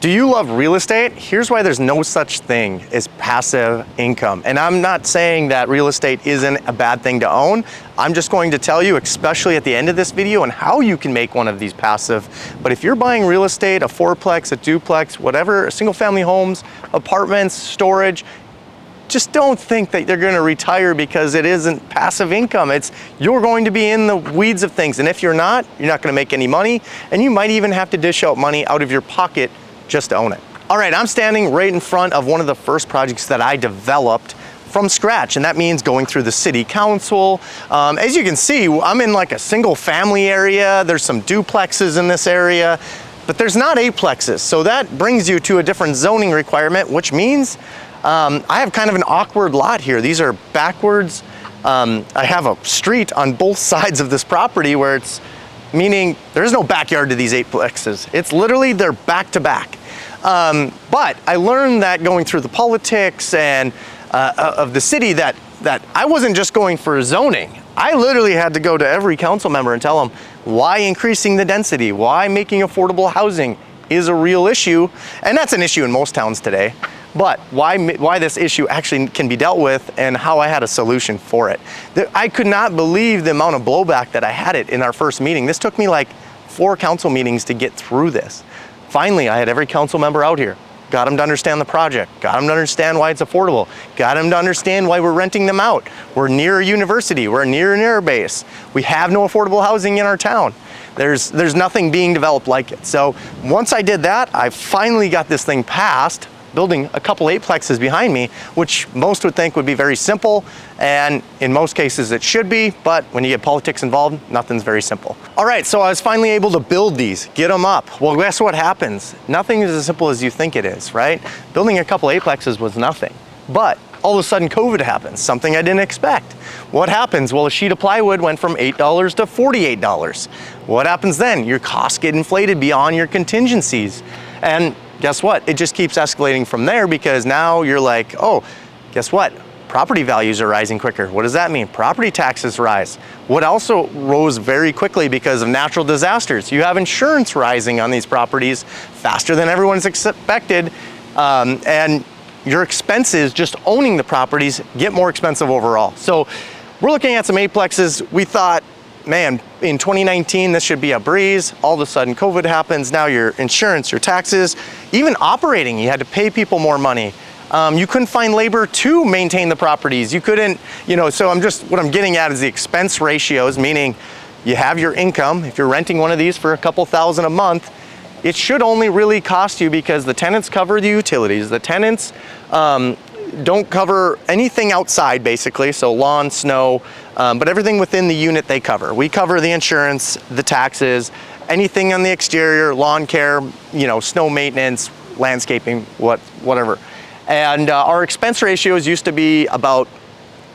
Do you love real estate? Here's why there's no such thing as passive income. And I'm not saying that real estate isn't a bad thing to own. I'm just going to tell you, especially at the end of this video, on how you can make one of these passive. But if you're buying real estate, a fourplex, a duplex, whatever, single family homes, apartments, storage, just don't think that you're going to retire because it isn't passive income. You're going to be in the weeds of things. And if you're not going to make any money. And you might even have to dish out money out of your pocket just to own it. All right, I'm standing right in front of one of the first projects that I developed from scratch, and that means going through the city council. As you can see, I'm in like a single family area. There's some duplexes in this area, but there's not eightplexes. So that brings you to a different zoning requirement, which means I have kind of an awkward lot here. These are backwards. I have a street on both sides of this property where it's meaning there's no backyard to these eightplexes. It's literally they're back to back. But I learned that going through the politics and of the city that I wasn't just going for zoning. I literally had to go to every council member and tell them why increasing the density, why making affordable housing is a real issue. And that's an issue in most towns today. But why this issue actually can be dealt with and how I had a solution for it. I could not believe the amount of blowback that I had it in our first meeting. This took me like 4 council meetings to get through this. Finally, I had every council member out here. Got them to understand the project, got them to understand why it's affordable, got them to understand why we're renting them out. We're near a university, we're near an air base. We have no affordable housing in our town. There's nothing being developed like it. So once I did that, I finally got this thing passed, building a couple eightplexes behind me, which most would think would be very simple, and in most cases it should be, but when you get politics involved, nothing's very simple. All right, so I was finally able to build these, get them up. Well, guess what happens? Nothing is as simple as you think it is, right? Building a couple eightplexes was nothing, but all of a sudden COVID happens, something I didn't expect. What happens? Well, a sheet of plywood went from $8 to $48. What happens then? Your costs get inflated beyond your contingencies. And guess what? It just keeps escalating from there because now you're like, oh, guess what? Property values are rising quicker. What does that mean? Property taxes rise. What also rose very quickly because of natural disasters? You have insurance rising on these properties faster than everyone's expected. And your expenses just owning the properties get more expensive overall. So we're looking at some eightplexes. We thought, man, in 2019, this should be a breeze. All of a sudden, COVID happens. Now your insurance, your taxes, even operating, you had to pay people more money. You couldn't find labor to maintain the properties. You couldn't, so what I'm getting at is the expense ratios, meaning you have your income. If you're renting one of these for a couple thousand a month, it should only really cost you because the tenants cover the utilities. The tenants don't cover anything outside, basically, so lawn, snow, but everything within the unit they cover. We cover the insurance, the taxes, anything on the exterior, lawn care, snow maintenance, landscaping, whatever. And our expense ratios used to be about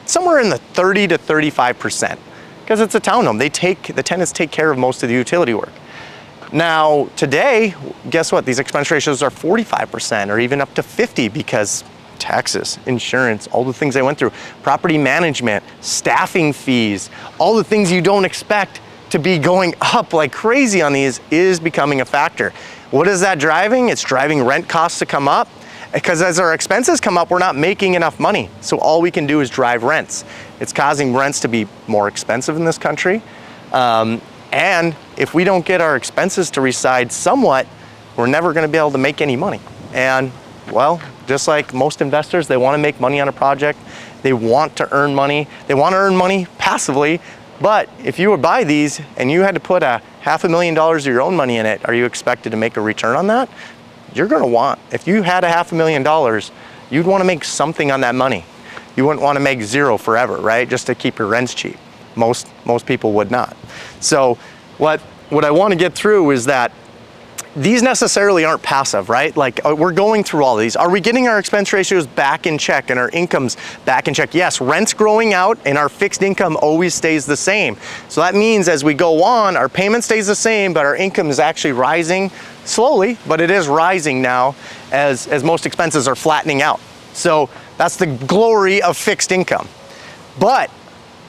somewhere in the 30 to 35%, because it's a townhome. The tenants take care of most of the utility work. Now, today, guess what? These expense ratios are 45% or even up to 50% because taxes, insurance, all the things I went through, property management, staffing fees, all the things you don't expect to be going up like crazy on these is becoming a factor. What is that driving? It's driving rent costs to come up because as our expenses come up, we're not making enough money. So all we can do is drive rents. It's causing rents to be more expensive in this country. And if we don't get our expenses to reside somewhat, we're never going to be able to make any money. And well, just like most investors, they want to make money on a project. They want to earn money. They want to earn money passively. But if you would buy these and you had to put $500,000 of your own money in it, are you expected to make a return on that? You're going to want, if you had $500,000, you'd want to make something on that money. You wouldn't want to make zero forever, right? Just to keep your rents cheap. Most people would not. So what I want to get through is that these necessarily aren't passive, right? Like we're going through all of these. Are we getting our expense ratios back in check and our incomes back in check? Yes, rent's growing out and our fixed income always stays the same. So that means as we go on, our payment stays the same, but our income is actually rising slowly, but it is rising now as most expenses are flattening out. So that's the glory of fixed income. But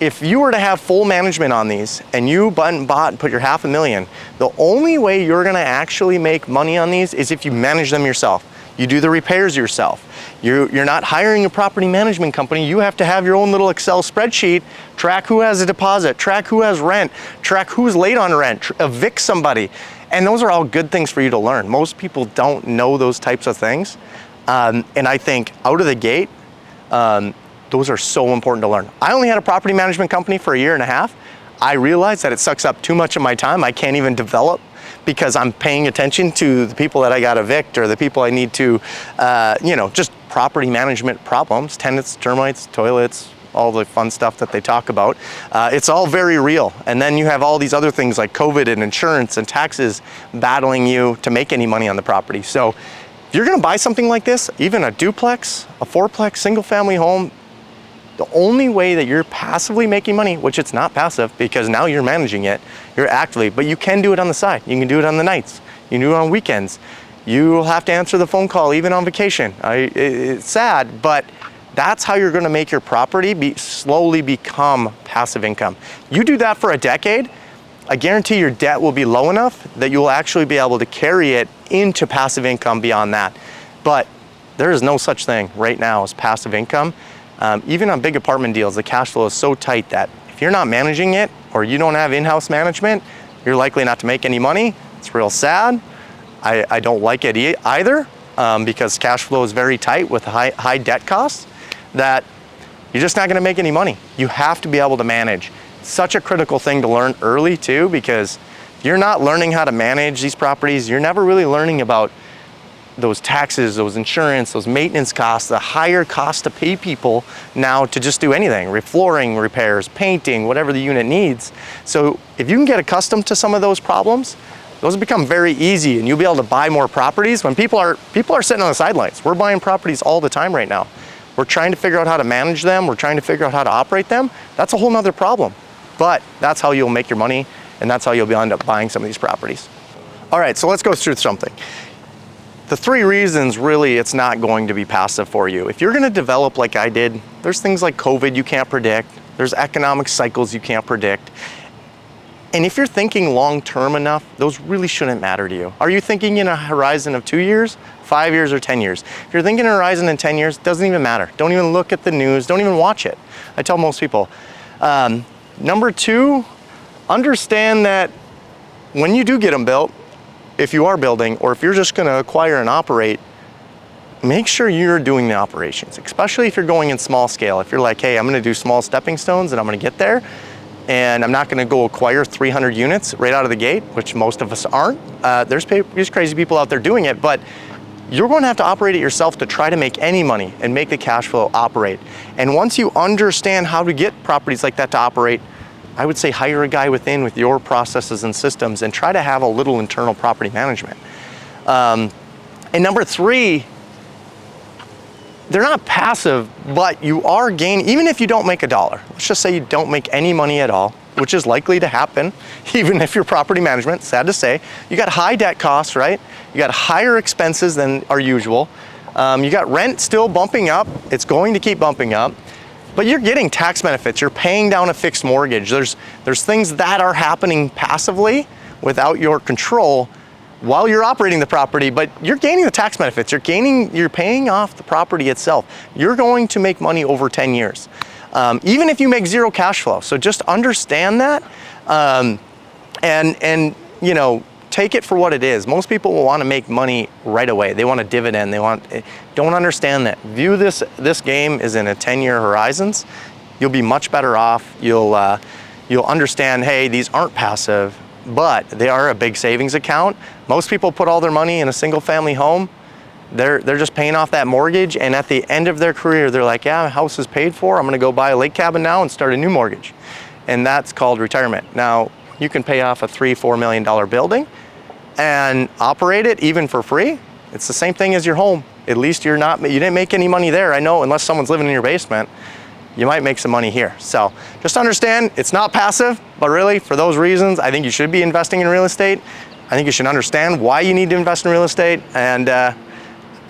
if you were to have full management on these and you bought and put your $500,000, the only way you're gonna actually make money on these is if you manage them yourself. You do the repairs yourself. You're not hiring a property management company. You have to have your own little Excel spreadsheet, track who has a deposit, track who has rent, track who's late on rent, evict somebody. And those are all good things for you to learn. Most people don't know those types of things. And I think out of the gate, those are so important to learn. I only had a property management company for 1.5 years. I realized that it sucks up too much of my time. I can't even develop because I'm paying attention to the people that I got evict or the people I need to, just property management problems, tenants, termites, toilets, all the fun stuff that they talk about. It's all very real. And then you have all these other things like COVID and insurance and taxes battling you to make any money on the property. So if you're gonna buy something like this, even a duplex, a fourplex, single family home, the only way that you're passively making money, which it's not passive because now you're managing it, you're actively, but you can do it on the side. You can do it on the nights. You can do it on weekends. You'll have to answer the phone call even on vacation. It's sad, but that's how you're gonna make your property slowly become passive income. You do that for a decade, I guarantee your debt will be low enough that you'll actually be able to carry it into passive income beyond that. But there is no such thing right now as passive income. Even on big apartment deals, the cash flow is so tight that if you're not managing it or you don't have in-house management, you're likely not to make any money. It's real sad. I don't like it either because cash flow is very tight with high debt costs that you're just not gonna make any money. You have to be able to manage. Such a critical thing to learn early too, because if you're not learning how to manage these properties, you're never really learning about those taxes, those insurance, those maintenance costs, the higher cost to pay people now to just do anything, flooring repairs, painting, whatever the unit needs. So if you can get accustomed to some of those problems, those become very easy and you'll be able to buy more properties when people are sitting on the sidelines. We're buying properties all the time right now. We're trying to figure out how to manage them. We're trying to figure out how to operate them. That's a whole nother problem. But that's how you'll make your money and that's how you'll end up buying some of these properties. All right, so let's go through something. The 3 reasons really it's not going to be passive for you. If you're gonna develop like I did, there's things like COVID you can't predict, there's economic cycles you can't predict. And if you're thinking long-term enough, those really shouldn't matter to you. Are you thinking in a horizon of 2 years, 5 years, or 10 years? If you're thinking a horizon in 10 years, it doesn't even matter. Don't even look at the news, don't even watch it. I tell most people. Number 2, understand that when you do get them built, if you are building, or if you're just gonna acquire and operate, make sure you're doing the operations, especially if you're going in small scale. If you're like, hey, I'm gonna do small stepping stones and I'm gonna get there, and I'm not gonna go acquire 300 units right out of the gate, which most of us aren't. There's crazy people out there doing it, but you're going to have to operate it yourself to try to make any money and make the cash flow operate. And once you understand how to get properties like that to operate, I would say hire a guy within with your processes and systems and try to have a little internal property management. And number 3, they're not passive, but you are gaining, even if you don't make $1. Let's just say you don't make any money at all, which is likely to happen, even if you're property management, sad to say. You got high debt costs, right? You got higher expenses than are usual. You got rent still bumping up. It's going to keep bumping up. But you're getting tax benefits. You're paying down a fixed mortgage. There's things that are happening passively without your control while you're operating the property, but you're gaining the tax benefits. You're paying off the property itself. You're going to make money over 10 years, even if you make 0 cash flow. So just understand that, and take it for what it is. Most people will want to make money right away. They want a dividend. Don't understand that. View this game as in a 10-year horizons. You'll be much better off. You'll understand, hey, these aren't passive, but they are a big savings account. Most people put all their money in a single family home. They're just paying off that mortgage, and at the end of their career, they're like, yeah, my house is paid for. I'm gonna go buy a lake cabin now and start a new mortgage. And that's called retirement. Now, you can pay off a $3-4 million building and operate it even for free. It's the same thing as your home. At least you didn't make any money there. I know, unless someone's living in your basement, you might make some money here. So just understand, it's not passive, but really for those reasons, I think you should be investing in real estate. I think you should understand why you need to invest in real estate. And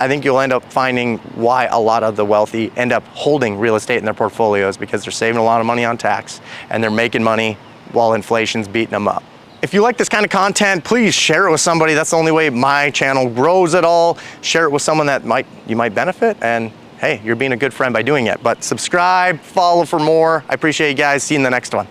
I think you'll end up finding why a lot of the wealthy end up holding real estate in their portfolios, because they're saving a lot of money on tax and they're making money while inflation's beating them up. If you like this kind of content, please share it with somebody. That's the only way my channel grows at all. Share it with someone that you might benefit, and hey, you're being a good friend by doing it. But subscribe, follow for more. I appreciate you guys. See you in the next one.